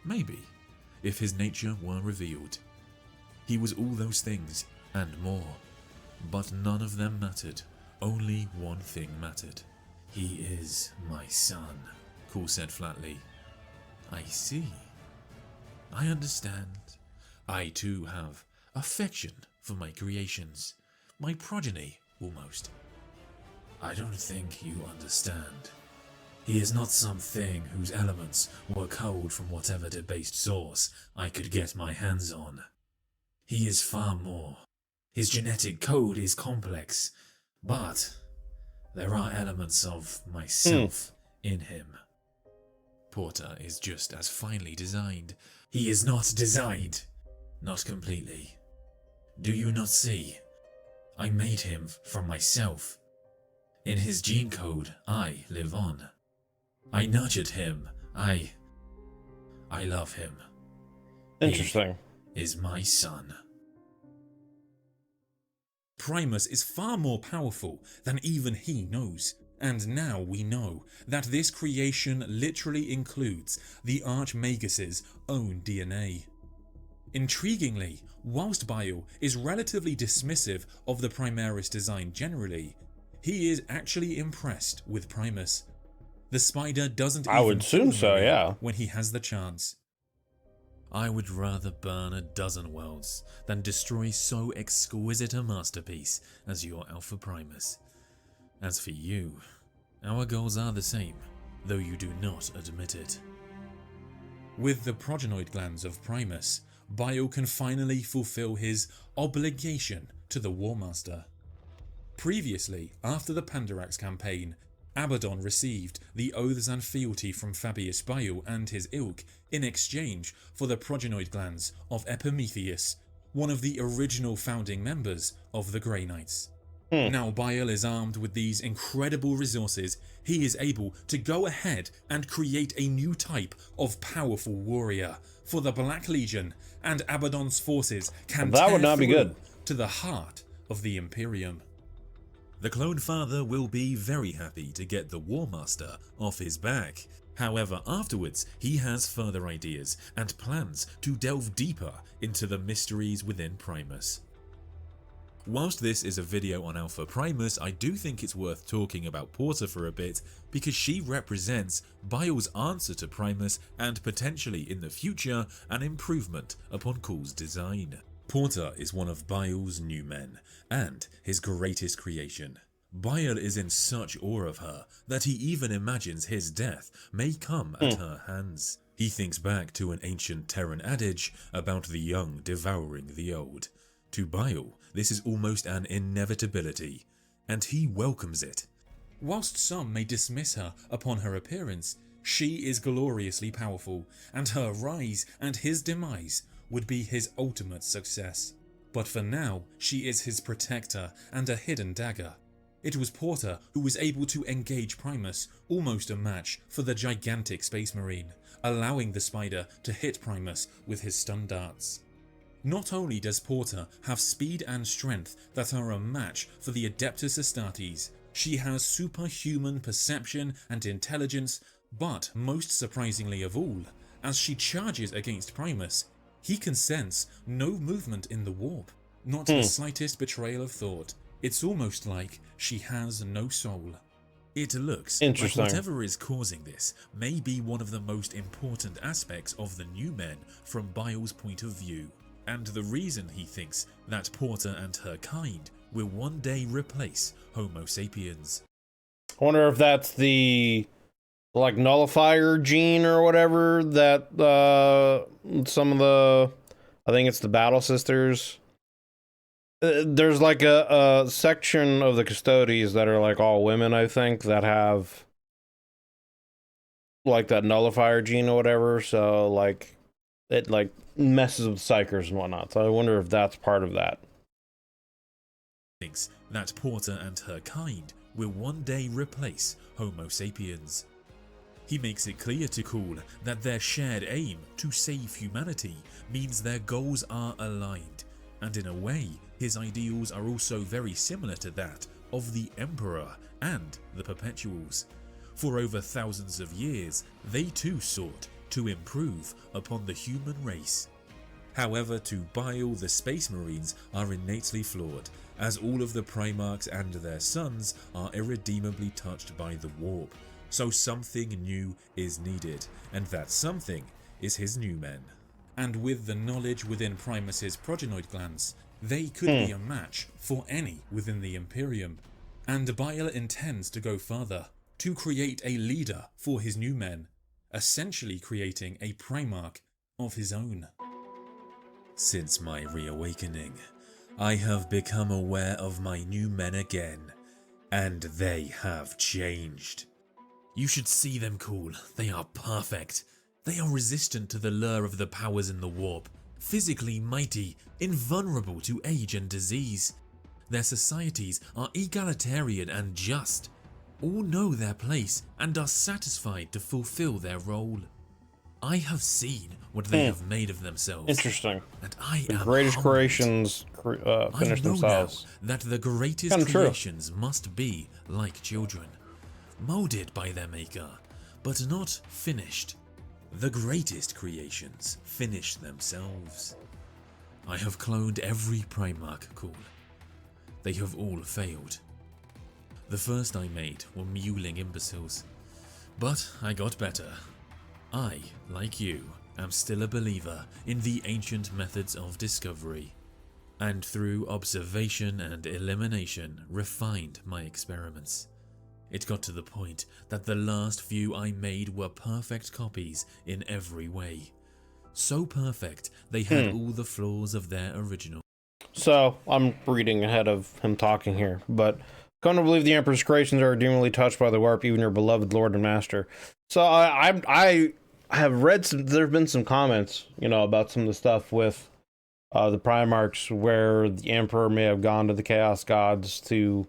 Maybe, if his nature were revealed. He was all those things and more, but none of them mattered. Only one thing mattered. He is my son, Cawl said flatly. I see. I understand. I too have affection for my creations, My progeny, almost. I don't think you understand. He is not something whose elements were culled from whatever debased source I could get my hands on. He is far more. His genetic code is complex, but there are elements of myself in him. Porter is just as finely designed. He is not designed. Not completely. Do you not see? I made him from myself. In his gene code, I live on. I nurtured him. I love him. Interesting. He is my son. Primus is far more powerful than even he knows. And now we know that this creation literally includes the Archmagus's own DNA. Intriguingly, whilst Bile is relatively dismissive of the Primaris design generally, he is actually impressed with Primus. The spider doesn't I would assume so, yeah. When he has the chance. I would rather burn a dozen worlds than destroy so exquisite a masterpiece as your Alpha Primus. As for you, our goals are the same, though you do not admit it. With the progenoid glands of Primus, Bile can finally fulfill his obligation to the War Master. Previously, after the Pandarax campaign, Abaddon received the oaths and fealty from Fabius Bile and his ilk in exchange for the progenoid glands of Epimetheus, one of the original founding members of the Grey Knights. Now Bile is armed with these incredible resources. He is able to go ahead and create a new type of powerful warrior for the Black Legion, and Abaddon's forces can that would not be good. To the heart of the Imperium. The Clone Father will be very happy to get the War Master off his back. However, afterwards he has further ideas and plans to delve deeper into the mysteries within Primus. Whilst this is a video on Alpha Primus, I do think it's worth talking about Porter for a bit, because she represents Bile's answer to Primus and potentially in the future an improvement upon Cawl's design. Porter is one of Bile's new men and his greatest creation. Bile is in such awe of her that he even imagines his death may come at her hands. He thinks back to an ancient Terran adage about the young devouring the old. To Bile, this is almost an inevitability, and he welcomes it. Whilst some may dismiss her upon her appearance, she is gloriously powerful, and her rise and his demise would be his ultimate success. But for now, she is his protector and a hidden dagger. It was Porter who was able to engage Primus, almost a match for the gigantic Space Marine, allowing the spider to hit Primus with his stun darts. Not only does Porter have speed and strength that are a match for the Adeptus Astartes, she has superhuman perception and intelligence, but most surprisingly of all, as she charges against Primus, he can sense no movement in the warp, not the slightest betrayal of thought. It's almost like she has no soul. It looks like whatever is causing this may be one of the most important aspects of the new men from Bile's point of view, and the reason he thinks that Porter and her kind will one day replace Homo sapiens. I wonder if that's the like nullifier gene or whatever that some of the, I think it's the Battle Sisters. There's like a section of the Custodes that are like all women, I think, that have like that nullifier gene or whatever. So like it like messes with psychers and whatnot. So I wonder if that's part of that. Thinks that Porter and her kind will one day replace Homo sapiens. He makes it clear to Cawl that their shared aim to save humanity means their goals are aligned, and in a way, his ideals are also very similar to that of the Emperor and the Perpetuals. For over thousands of years, they too sought to improve upon the human race. However, to Bile, the Space Marines are innately flawed, as all of the Primarchs and their sons are irredeemably touched by the warp. So something new is needed, and that something is his new men. And with the knowledge within Primus's progenoid glands, They could be a match for any within the Imperium, and Bile intends to go further, to create a leader for his new men, essentially creating a Primarch of his own. Since my reawakening, I have become aware of my new men again, and they have changed. You should see them, Cawl. They are perfect. They are resistant to the lure of the powers in the warp, physically mighty, invulnerable to age and disease. Their societies are egalitarian and just. All know their place and are satisfied to fulfill their role. I have seen what they have made of themselves. Interesting. And I am Greatest humbled. creations finish themselves. Now that the greatest creations must be like children, molded by their maker, but not finished. The greatest creations finish themselves. I have cloned every Primarch, Cawl. They have all failed. The first I made were mewling imbeciles, but I got better. I, like you, am still a believer in the ancient methods of discovery, and through observation and elimination refined my experiments. It got to the point that the last few I made were perfect copies in every way. So perfect, they had all the flaws of their original. So, I'm reading ahead of him talking here, but come to believe the Emperor's creations are redeemingly touched by the warp, even your beloved Lord and Master. So, I have read some, there have been some comments, you know, about some of the stuff with the Primarchs where the Emperor may have gone to the Chaos Gods to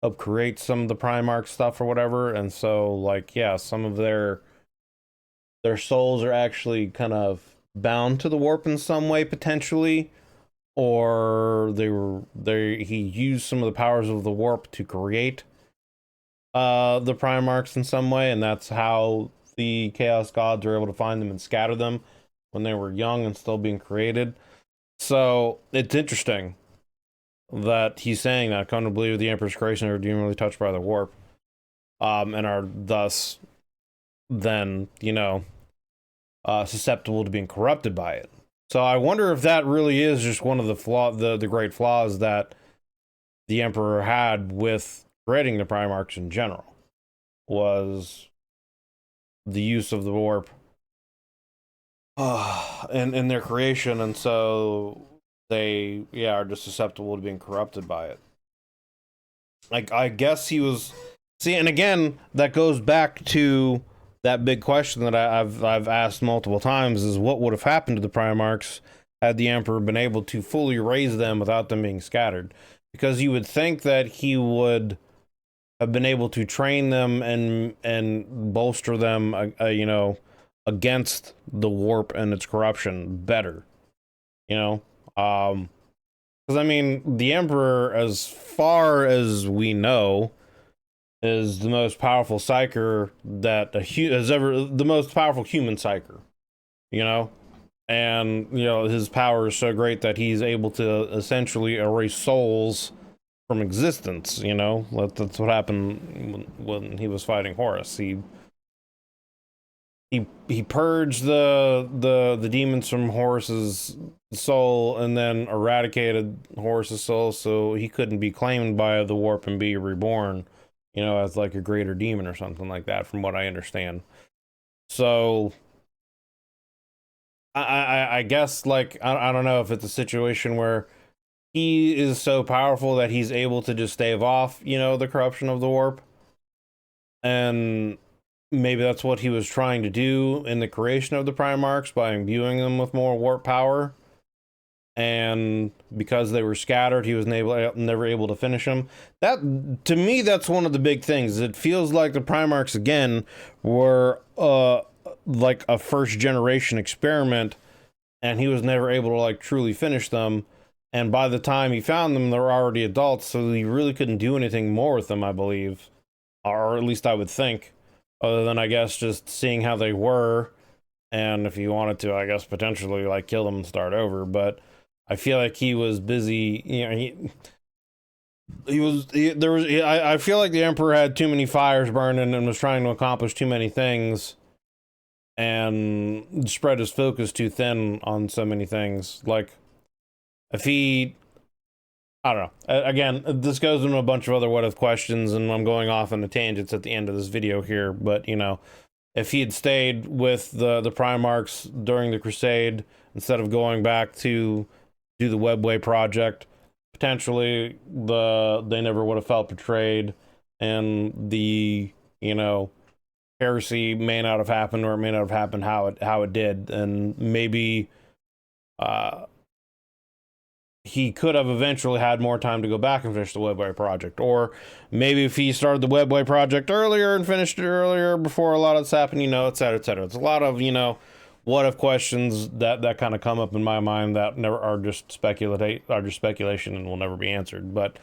help create some of the Primarch stuff or whatever, and so, like, yeah, some of their souls are actually kind of bound to the warp in some way, potentially, or he used some of the powers of the warp to create the Primarchs in some way, and that's how the Chaos Gods were able to find them and scatter them when they were young and still being created. So it's interesting that he's saying that, come to believe the Emperor's creations are really touched by the warp, and are thus then, you know, susceptible to being corrupted by it. So I wonder if that really is just one of the great flaws that the Emperor had with creating the Primarchs in general, was the use of the warp in their creation, and so they are just susceptible to being corrupted by it. Like, I guess he was, see, and again, that goes back to that big question that I've asked multiple times, is what would have happened to the Primarchs had the Emperor been able to fully raise them without them being scattered? Because you would think that he would have been able to train them and bolster them, you know, against the warp and its corruption better, you know? Because, I mean, the Emperor, as far as we know, is the most powerful psyker that has ever, the most powerful human psyker, you know? And, you know, his power is so great that he's able to essentially erase souls from existence, you know? That's what happened when he was fighting Horus. He purged the demons from Horus's soul and then eradicated Horus's soul so he couldn't be claimed by the warp and be reborn, you know, as like a greater demon or something like that, from what I understand. So I guess, like, I don't know if it's a situation where he is so powerful that he's able to just stave off, you know, the corruption of the warp, and maybe that's what he was trying to do in the creation of the Primarchs by imbuing them with more warp power. And because they were scattered, he was never able to finish them. That, to me, that's one of the big things. It feels like the Primarchs, again, were like a first generation experiment, and he was never able to, like, truly finish them. And by the time he found them, they were already adults, so he really couldn't do anything more with them, I believe. Or at least I would think. Other than, I guess, just seeing how they were, and if he wanted to, I guess, potentially, like, kill them and start over. But I feel like he was busy, you know, I feel like the Emperor had too many fires burning and was trying to accomplish too many things and spread his focus too thin on so many things. Like, if he I don't know. Again, this goes into a bunch of other what if questions, and I'm going off on the tangents at the end of this video here. But, you know, if he had stayed with the Primarchs during the Crusade instead of going back to do the Webway project, potentially they never would have felt betrayed, and the, you know, heresy may not have happened, or it may not have happened how it did, and maybe he could have eventually had more time to go back and finish the Webway project. Or maybe if he started the Webway project earlier and finished it earlier before a lot of this happened, you know, et cetera, et cetera. It's a lot of, you know, what if questions that kind of come up in my mind that never are just speculation and will never be answered. But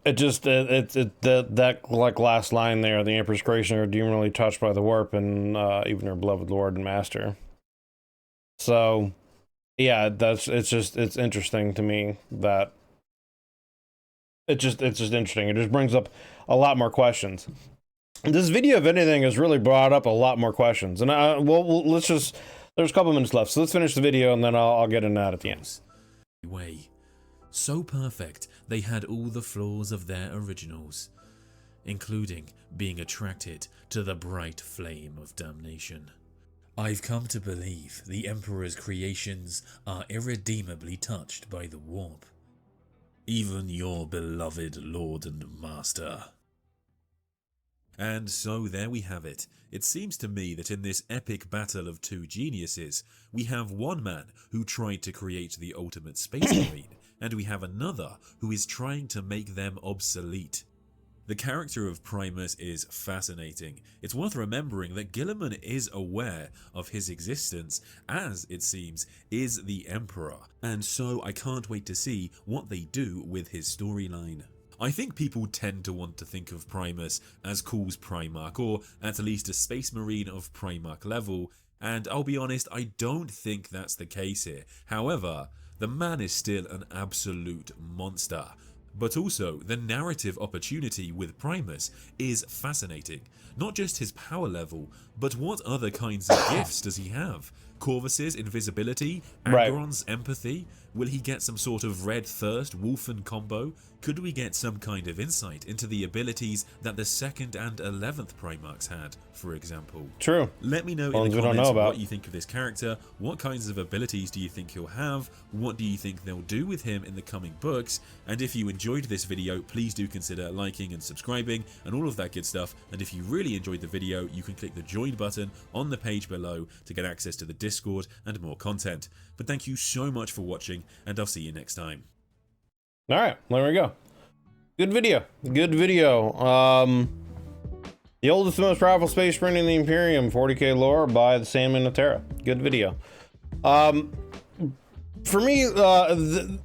that like last line there, the Emperor's creation are demonly touched by the warp, and even her beloved Lord and Master. So yeah, it's interesting to me that it's just interesting. It just brings up a lot more questions. This video, if anything, has really brought up a lot more questions. And let's just, there's a couple minutes left, so let's finish the video and then I'll get into that at the end. Way. So perfect, they had all the flaws of their originals, including being attracted to the bright flame of damnation. I've come to believe the Emperor's creations are irredeemably touched by the warp. Even your beloved Lord and Master. And so there we have it. It seems to me that in this epic battle of two geniuses, we have one man who tried to create the ultimate space marine, and we have another who is trying to make them obsolete. The character of Primus is fascinating. It's worth remembering that Guilliman is aware of his existence, as, it seems, is the Emperor, and so I can't wait to see what they do with his storyline. I think people tend to want to think of Primus as Cawl's Primarch, or at least a Space Marine of Primarch level, and I'll be honest, I don't think that's the case here. However, the man is still an absolute monster. But also, the narrative opportunity with Primus is fascinating. Not just his power level, but what other kinds of gifts does he have? Corvus's invisibility? Angron's empathy? Will he get some sort of red thirst Wolfen combo? Could we get some kind of insight into the abilities that the 2nd and 11th Primarchs had, for example? True. Let me know in the comments what you think of this character. What kinds of abilities do you think he'll have? What do you think they'll do with him in the coming books? And if you enjoyed this video, please do consider liking and subscribing and all of that good stuff. And if you really enjoyed the video, you can click the join button on the page below to get access to the Discord and more content. But thank you so much for watching, and I'll see you next time. All right, there we go. Good video. Good video. The oldest and most powerful space marine in the Imperium, 40K lore by the Sandman of Terra. Good video. For me, the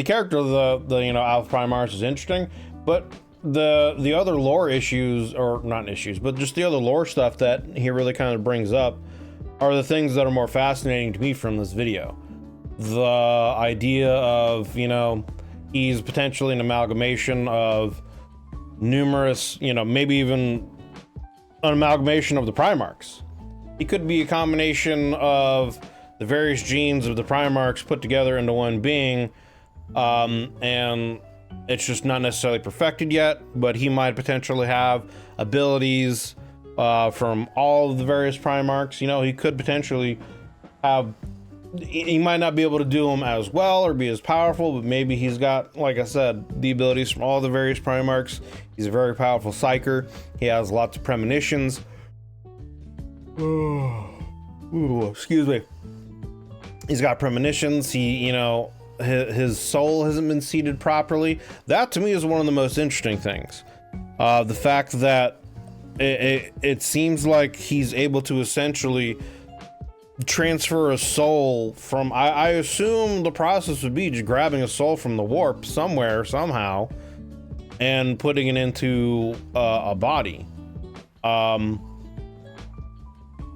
character of the you know, Alpha Primaris is interesting, but the other lore issues, or not issues, but just the other lore stuff that he really kind of brings up are the things that are more fascinating to me from this video. The idea of, you know, he's potentially an amalgamation of numerous, you know, maybe even an amalgamation of the Primarchs. He could be a combination of the various genes of the Primarchs put together into one being, and it's just not necessarily perfected yet, but he might potentially have abilities from all of the various Primarchs. You know, he could potentially have, he might not be able to do them as well or be as powerful, but maybe he's got, like I said, the abilities from all the various Primarchs. He's a very powerful psyker. He has lots of premonitions. Ooh, excuse me. He's got premonitions. He, you know, his soul hasn't been seeded properly. That to me is one of the most interesting things. The fact that it seems like he's able to essentially transfer a soul from, I assume the process would be just grabbing a soul from the warp somewhere, somehow, and putting it into a body.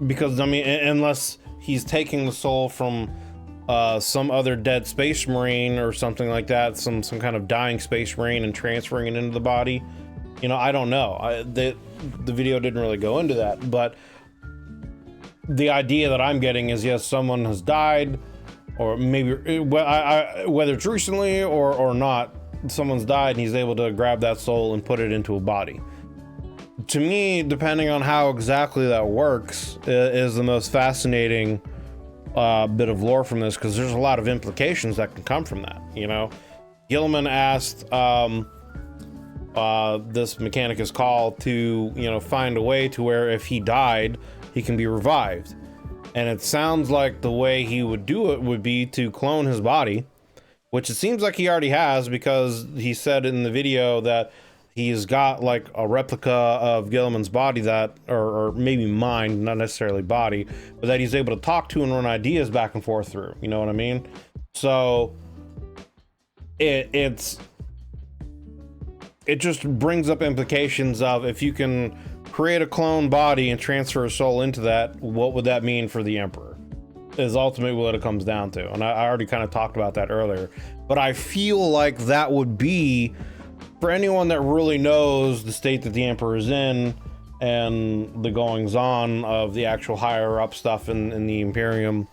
Because, I mean, unless he's taking the soul from some other dead space marine or something like that, some kind of dying space marine, and transferring it into the body. You know, I don't know. The video didn't really go into that, but the idea that I'm getting is, yes, someone has died, or maybe whether it's recently or not, someone's died and he's able to grab that soul and put it into a body. To me, depending on how exactly that works, is the most fascinating bit of lore from this, because there's a lot of implications that can come from that. You know, Gilliman asked this Mechanicus Cawl to, you know, find a way to where if he died, he can be revived. And it sounds like the way he would do it would be to clone his body, which it seems like he already has, because he said in the video that he's got like a replica of Gilliman's body that, or maybe mind, not necessarily body, but that he's able to talk to and run ideas back and forth through. You know what I mean? So it just brings up implications of, if you can create a clone body and transfer a soul into that, what would that mean for the Emperor? Is ultimately what it comes down to. And I already kind of talked about that earlier, but I feel like that would be, for anyone that really knows the state that the Emperor is in and the goings on of the actual higher up stuff in the Imperium,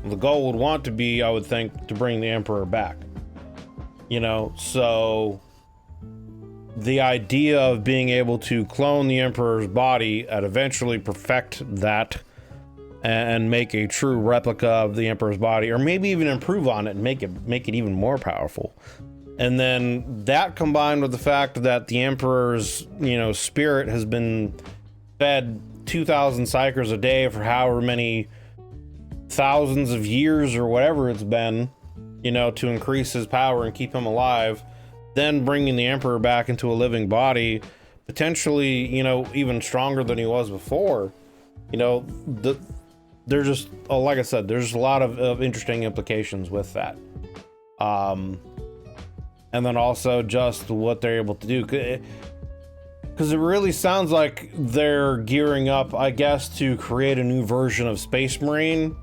the goal would want to be, I would think, to bring the Emperor back. You know, so the idea of being able to clone the Emperor's body and eventually perfect that and make a true replica of the Emperor's body, or maybe even improve on it and make it even more powerful. And then that, combined with the fact that the Emperor's, you know, spirit has been fed 2,000 psychers a day for however many thousands of years or whatever it's been, you know, to increase his power and keep him alive, then bringing the Emperor back into a living body, potentially, you know, even stronger than he was before. You know, there's just, like I said, there's a lot of interesting implications with that. And then also just what they're able to do, because it really sounds like they're gearing up, I guess, to create a new version of Space Marine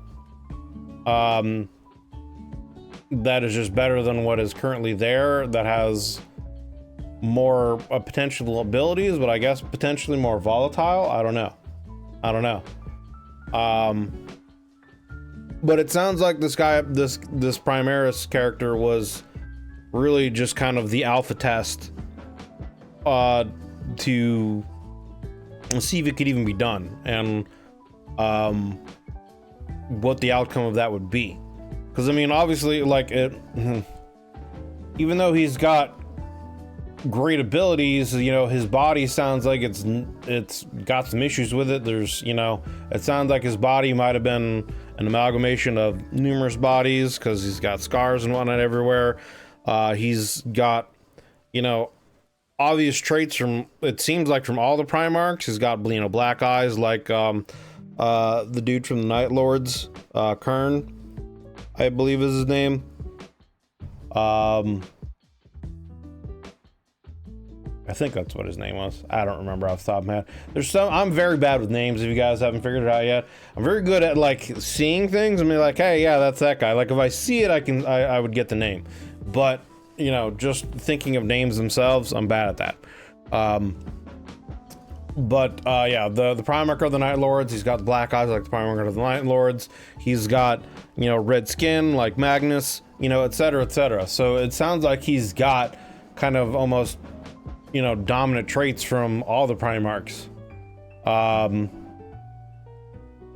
that is just better than what is currently there, that has more potential abilities, but I guess potentially more volatile. I don't know. But it sounds like this guy, this Primaris character, was really just kind of the alpha test to see if it could even be done, and what the outcome of that would be. Because I mean, obviously, like, even though he's got great abilities, you know, his body sounds like it's got some issues with it. There's, you know, it sounds like his body might have been an amalgamation of numerous bodies, because he's got scars and whatnot everywhere. He's got, you know, obvious traits from, it seems like, from all the Primarchs. He's got, you know, black eyes, like the dude from the Night Lords, Kern, I believe is his name. I think that's what his name was. I don't remember off the top of my head. There's some, I'm very bad with names, if you guys haven't figured it out yet. I'm very good at, like, seeing things and be like, hey, yeah, that's that guy. Like, if I see it, I would get the name. But, you know, just thinking of names themselves, I'm bad at that. Yeah, the Primarch of the Night Lords, he's got the black eyes like the Primarch of the Night Lords. He's got, you know, red skin like Magnus, you know, etc., etc. So it sounds like he's got kind of almost, you know, dominant traits from all the Primarchs.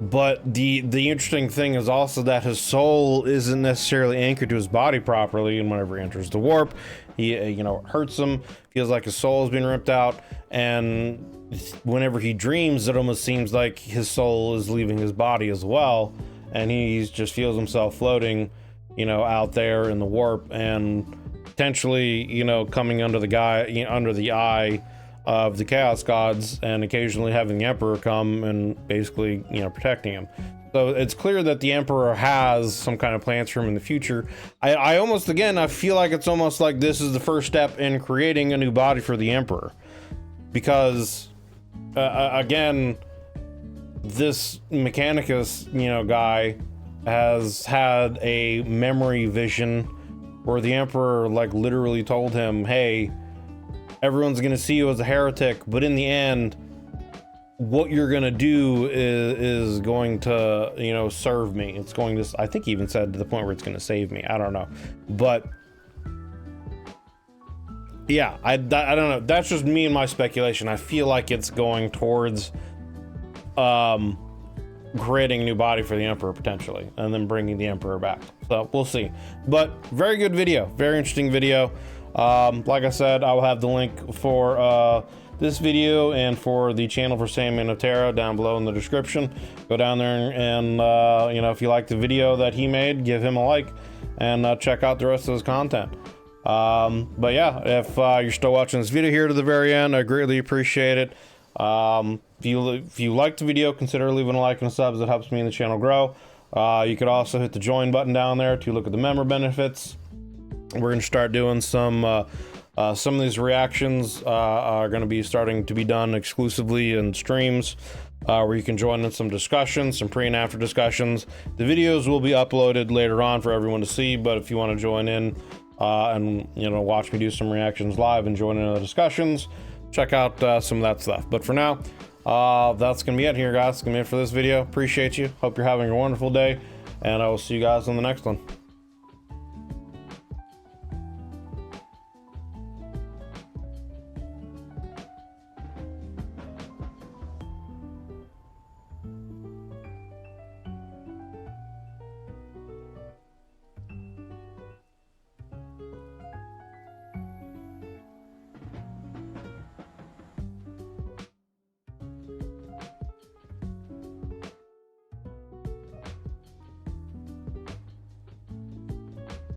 But the interesting thing is also that his soul isn't necessarily anchored to his body properly, and whenever he enters the warp, he, you know, hurts him, feels like his soul is being ripped out, and whenever he dreams, it almost seems like his soul is leaving his body as well, and he just feels himself floating, you know, out there in the warp, and potentially, you know, coming under the eye of the Chaos Gods, and occasionally having the Emperor come and basically, you know, protecting him. So it's clear that the Emperor has some kind of plans for him in the future. I almost, again, I feel like it's almost like this is the first step in creating a new body for the Emperor, because again, this Mechanicus, you know, guy has had a memory vision where the Emperor, like, literally told him, hey, everyone's gonna see you as a heretic, but in the end, what you're gonna do is going to, you know, serve me. It's going to, I think he even said to the point where it's gonna save me. I don't know, but yeah, I don't know. That's just me and my speculation. I feel like it's going towards creating a new body for the Emperor potentially, and then bringing the Emperor back. So we'll see. But very good video, very interesting video. Like I said, I will have the link for this video and for the channel for Sam Minotauro down below in the description. Go down there and you know, if you like the video that he made, give him a like, and check out the rest of his content. But yeah, if you're still watching this video here to the very end, I greatly appreciate it. If you liked the video, consider leaving a like and a sub. That helps me and the channel grow. You could also hit the join button down there to look at the member benefits. We're going to start doing some of these reactions are going to be starting to be done exclusively in streams, where you can join in some discussions, some pre and after discussions. The videos will be uploaded later on for everyone to see, but if you want to join in and, you know, watch me do some reactions live and join in the discussions, check out some of that stuff. But for now, that's gonna be it here, guys. It's gonna be it for this video. Appreciate you. Hope you're having a wonderful day, and I will see you guys on the next one.